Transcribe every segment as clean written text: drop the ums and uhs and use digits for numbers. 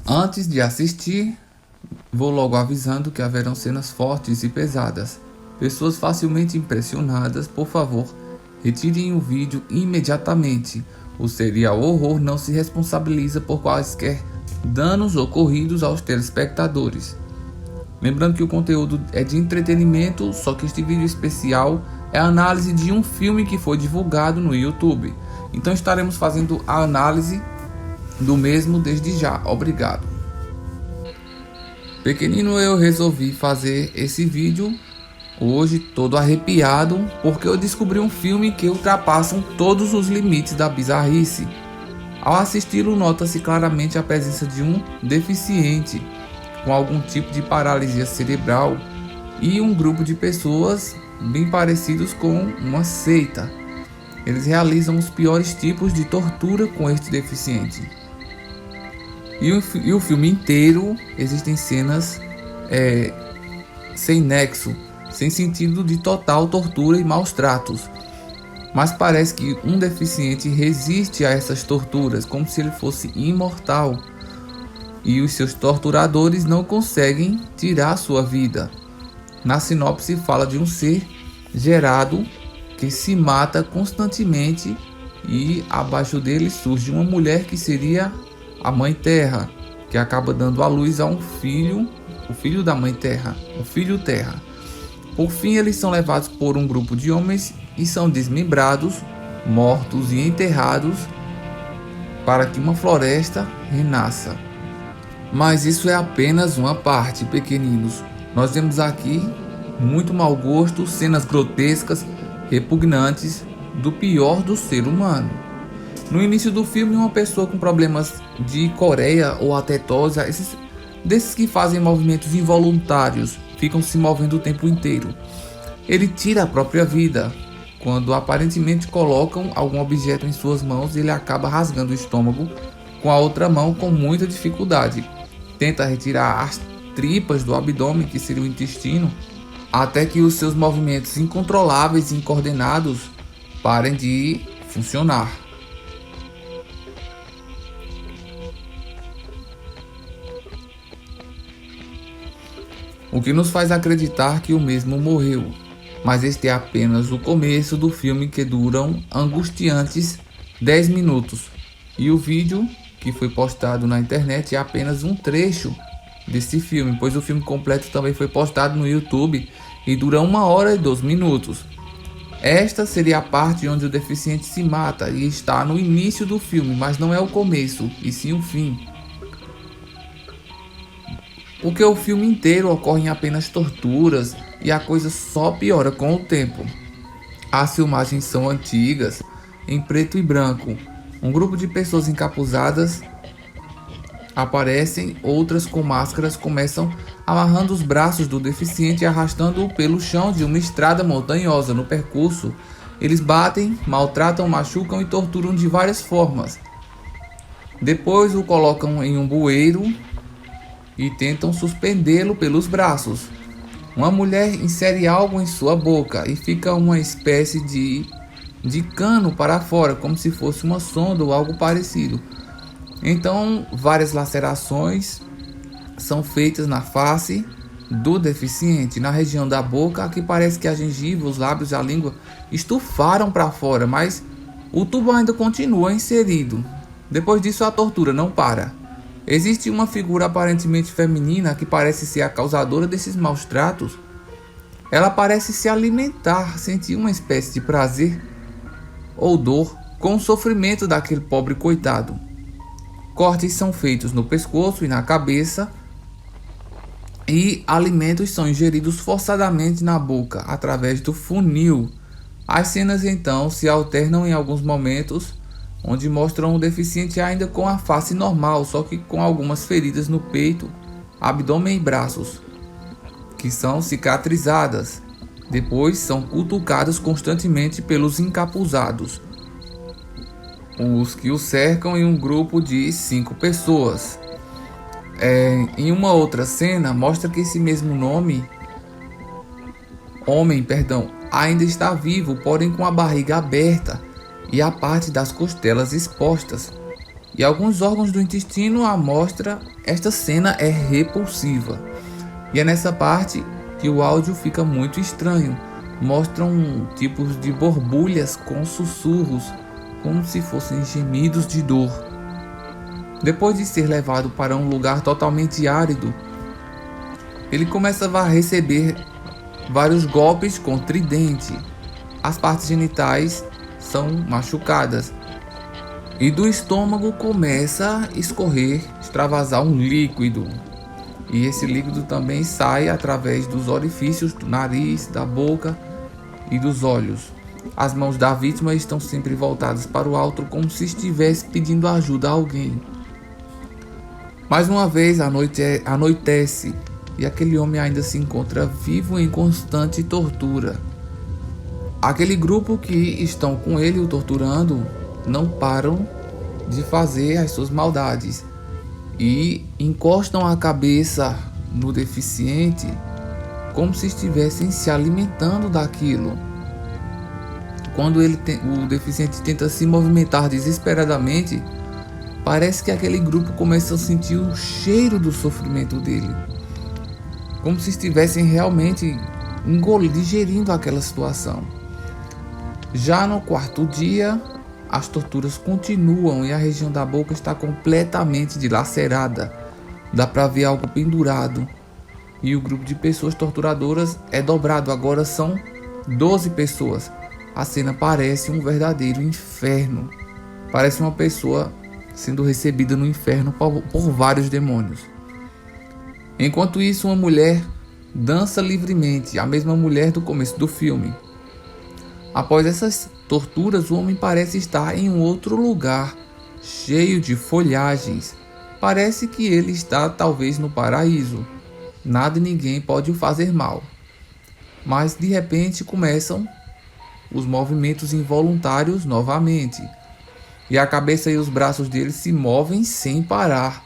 Antes de assistir, vou logo avisando que haverão cenas fortes e pesadas. Pessoas facilmente impressionadas, por favor, retirem o vídeo imediatamente. O Serial Horror não se responsabiliza por quaisquer danos ocorridos aos telespectadores. Lembrando que o conteúdo é de entretenimento, só que este vídeo especial é a análise de um filme que foi divulgado no YouTube. Então estaremos fazendo a análise do mesmo desde já. Obrigado. Pequenino, eu resolvi fazer esse vídeo hoje todo arrepiado porque eu descobri um filme que ultrapassa todos os limites da bizarrice. Ao assisti-lo, nota-se claramente a presença de um deficiente com algum tipo de paralisia cerebral e um grupo de pessoas bem parecidos com uma seita. Eles realizam os piores tipos de tortura com este deficiente. E o filme inteiro existem cenas sem nexo, sem sentido, de total tortura e maus tratos. Mas parece que um deficiente resiste a essas torturas como se ele fosse imortal. E os seus torturadores não conseguem tirar sua vida. Na sinopse fala de um ser gerado que se mata constantemente e abaixo dele surge uma mulher que seria a Mãe Terra, que acaba dando à luz a um filho, o filho da Mãe Terra, o Filho Terra. Por fim, eles são levados por um grupo de homens e são desmembrados, mortos e enterrados para que uma floresta renasça. Mas isso é apenas uma parte, pequeninos. Nós vemos aqui muito mau gosto, cenas grotescas, repugnantes, do pior do ser humano. No início do filme, uma pessoa com problemas de coreia ou atetose, desses que fazem movimentos involuntários, ficam se movendo o tempo inteiro. Ele tira a própria vida. Quando aparentemente colocam algum objeto em suas mãos, ele acaba rasgando o estômago com a outra mão com muita dificuldade. Tenta retirar as tripas do abdômen, que seria o intestino, até que os seus movimentos incontroláveis e incoordenados parem de funcionar. O que nos faz acreditar que o mesmo morreu. Mas este é apenas o começo do filme, que duram angustiantes 10 minutos. E o vídeo que foi postado na internet é apenas um trecho desse filme, pois o filme completo também foi postado no YouTube e dura 1 hora e 12 minutos. Esta seria a parte onde o deficiente se mata e está no início do filme, mas não é o começo, e sim o fim. Porque o filme inteiro ocorrem apenas torturas e a coisa só piora com o tempo. As filmagens são antigas, em preto e branco. Um grupo de pessoas encapuzadas aparecem, outras com máscaras começam amarrando os braços do deficiente e arrastando-o pelo chão de uma estrada montanhosa. No percurso, eles batem, maltratam, machucam e torturam de várias formas. Depois o colocam em um bueiro e tentam suspendê-lo pelos braços. Uma mulher insere algo em sua boca e fica uma espécie de cano para fora, como se fosse uma sonda ou algo parecido. Então, várias lacerações são feitas na face do deficiente, na região da boca, que parece que a gengiva, os lábios e a língua estufaram para fora, mas o tubo ainda continua inserido. Depois disso, a tortura não para. Existe uma figura aparentemente feminina que parece ser a causadora desses maus tratos. Ela parece se alimentar, sentir uma espécie de prazer ou dor com o sofrimento daquele pobre coitado. Cortes são feitos no pescoço e na cabeça e alimentos são ingeridos forçadamente na boca através do funil. As cenas então se alternam em alguns momentos, onde mostram o deficiente ainda com a face normal, só que com algumas feridas no peito, abdômen e braços, que são cicatrizadas. Depois são cutucadas constantemente pelos encapuzados, os que o cercam, em um grupo de 5 pessoas. Em uma outra cena mostra que esse mesmo homem, ainda está vivo, porém com a barriga aberta e a parte das costelas expostas, e alguns órgãos do intestino à mostra Esta cena é repulsiva. E é nessa parte que o áudio fica muito estranho. Mostram tipos de borbulhas com sussurros, como se fossem gemidos de dor. Depois de ser levado para um lugar totalmente árido, ele começa a receber vários golpes com tridente. As partes genitais são machucadas. E do estômago começa a escorrer, extravasar um líquido. E esse líquido também sai através dos orifícios do nariz, da boca e dos olhos. As mãos da vítima estão sempre voltadas para o alto, como se estivesse pedindo ajuda a alguém. Mais uma vez anoitece e aquele homem ainda se encontra vivo em constante tortura. Aquele grupo que estão com ele o torturando não param de fazer as suas maldades e encostam a cabeça no deficiente como se estivessem se alimentando daquilo. Quando o deficiente tenta se movimentar desesperadamente, parece que aquele grupo começa a sentir o cheiro do sofrimento dele, como se estivessem realmente digerindo aquela situação. Já no quarto dia, as torturas continuam e a região da boca está completamente dilacerada. Dá para ver algo pendurado. E o grupo de pessoas torturadoras é dobrado. Agora são 12 pessoas. A cena parece um verdadeiro inferno. Parece uma pessoa sendo recebida no inferno por vários demônios. Enquanto isso, uma mulher dança livremente, a mesma mulher do começo do filme. Após essas torturas, o homem parece estar em um outro lugar, cheio de folhagens. Parece que ele está talvez no paraíso. Nada e ninguém pode o fazer mal. Mas de repente começam os movimentos involuntários novamente. E a cabeça e os braços dele se movem sem parar.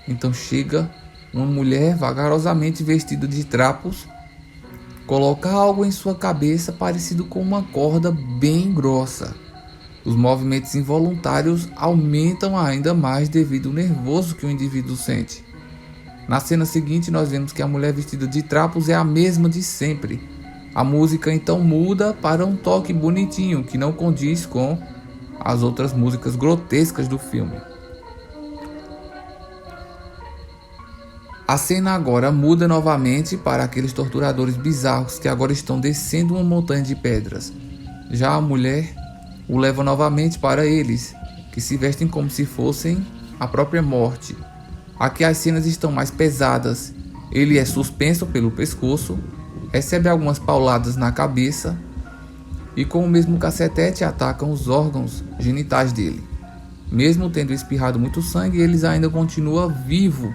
Então chega uma mulher vagarosamente vestida de trapos, coloca algo em sua cabeça parecido com uma corda bem grossa. Os movimentos involuntários aumentam ainda mais devido ao nervoso que o indivíduo sente. Na cena seguinte, nós vemos que a mulher vestida de trapos é a mesma de sempre. A música então muda para um toque bonitinho que não condiz com as outras músicas grotescas do filme. A cena agora muda novamente para aqueles torturadores bizarros que agora estão descendo uma montanha de pedras. Já a mulher o leva novamente para eles, que se vestem como se fossem a própria morte. Aqui as cenas estão mais pesadas. Ele é suspenso pelo pescoço, recebe algumas pauladas na cabeça e com o mesmo cacetete atacam os órgãos genitais dele. Mesmo tendo espirrado muito sangue, ele ainda continua vivo.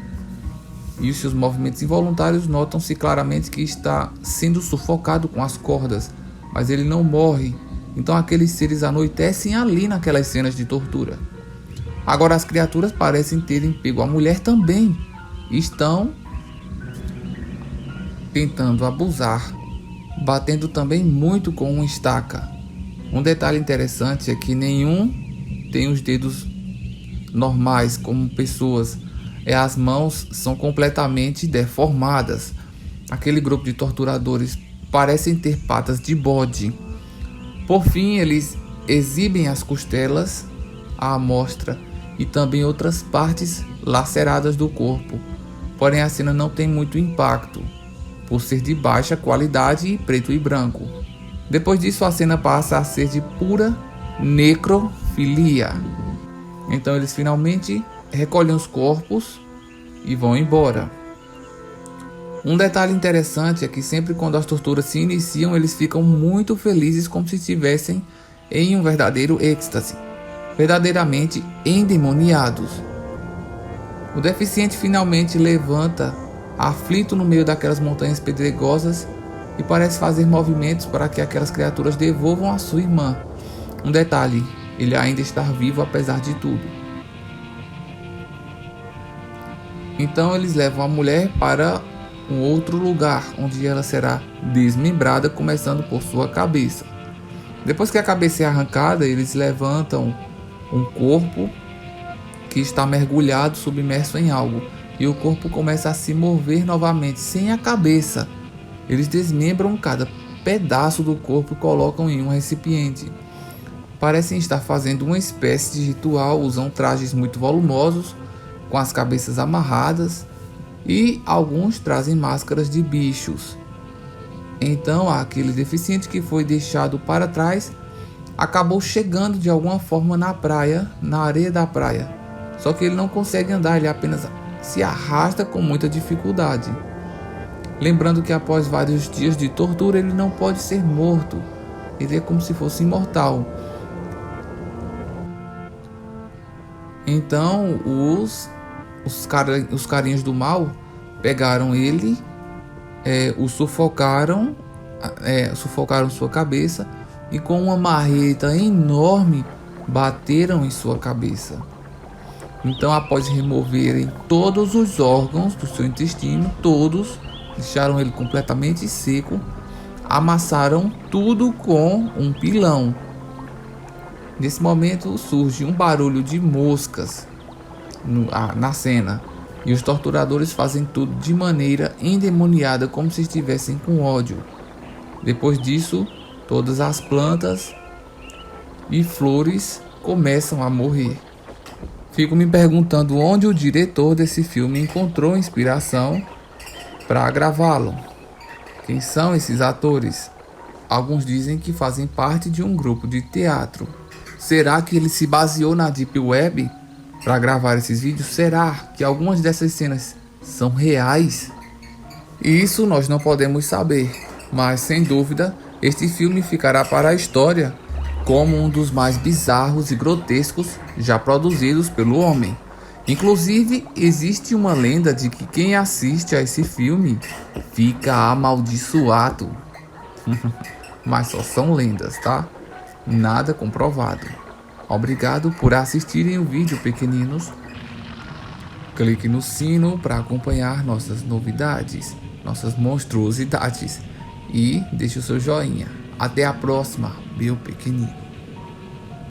E os seus movimentos involuntários notam-se claramente que está sendo sufocado com as cordas, mas ele não morre. Então aqueles seres anoitecem ali naquelas cenas de tortura. Agora as criaturas parecem terem pego a mulher também e estão tentando abusar, batendo também muito com uma estaca. Um detalhe interessante é que nenhum tem os dedos normais como pessoas. As mãos são completamente deformadas. Aquele grupo de torturadores parecem ter patas de bode. Por fim, eles exibem as costelas à amostra e também outras partes laceradas do corpo. Porém, a cena não tem muito impacto, por ser de baixa qualidade e preto e branco. Depois disso, a cena passa a ser de pura necrofilia. Então eles finalmente recolhem os corpos e vão embora. Um detalhe interessante é que sempre quando as torturas se iniciam, eles ficam muito felizes, como se estivessem em um verdadeiro êxtase, verdadeiramente endemoniados. O deficiente finalmente levanta, aflito no meio daquelas montanhas pedregosas, e parece fazer movimentos para que aquelas criaturas devolvam a sua irmã. Um detalhe, ele ainda está vivo apesar de tudo. Então eles levam a mulher para um outro lugar, onde ela será desmembrada, começando por sua cabeça. Depois que a cabeça é arrancada, eles levantam um corpo que está mergulhado, submerso em algo. e o corpo começa a se mover novamente sem a cabeça. Eles desmembram cada pedaço do corpo e colocam em um recipiente. Parecem estar fazendo uma espécie de ritual, usam trajes muito volumosos, com as cabeças amarradas, e alguns trazem máscaras de bichos. Então, aquele deficiente que foi deixado para trás acabou chegando de alguma forma na praia, na areia da praia. Só que ele não consegue andar, ele apenas se arrasta com muita dificuldade. Lembrando que após vários dias de tortura ele não pode ser morto. Ele é como se fosse imortal. Então os carinhas do mal pegaram ele, o sufocaram sua cabeça e com uma marreta enorme bateram em sua cabeça. Então, após removerem todos os órgãos do seu intestino, todos, deixaram ele completamente seco, amassaram tudo com um pilão. Nesse momento surge um barulho de moscas na cena, e os torturadores fazem tudo de maneira endemoniada, como se estivessem com ódio. Depois disso, todas as plantas e flores começam a morrer. Fico me perguntando onde o diretor desse filme encontrou inspiração para gravá-lo. Quem são esses atores? Alguns dizem que fazem parte de um grupo de teatro. Será que ele se baseou na Deep Web para gravar esses vídeos? Será que algumas dessas cenas são reais? Isso nós não podemos saber, mas sem dúvida este filme ficará para a história como um dos mais bizarros e grotescos já produzidos pelo homem. Inclusive, existe uma lenda de que quem assiste a esse filme fica amaldiçoado. Mas só são lendas, tá? Nada comprovado. Obrigado por assistirem o vídeo, pequeninos. Clique no sino para acompanhar nossas novidades, nossas monstruosidades. E deixe o seu joinha. Até a próxima, meu pequenino.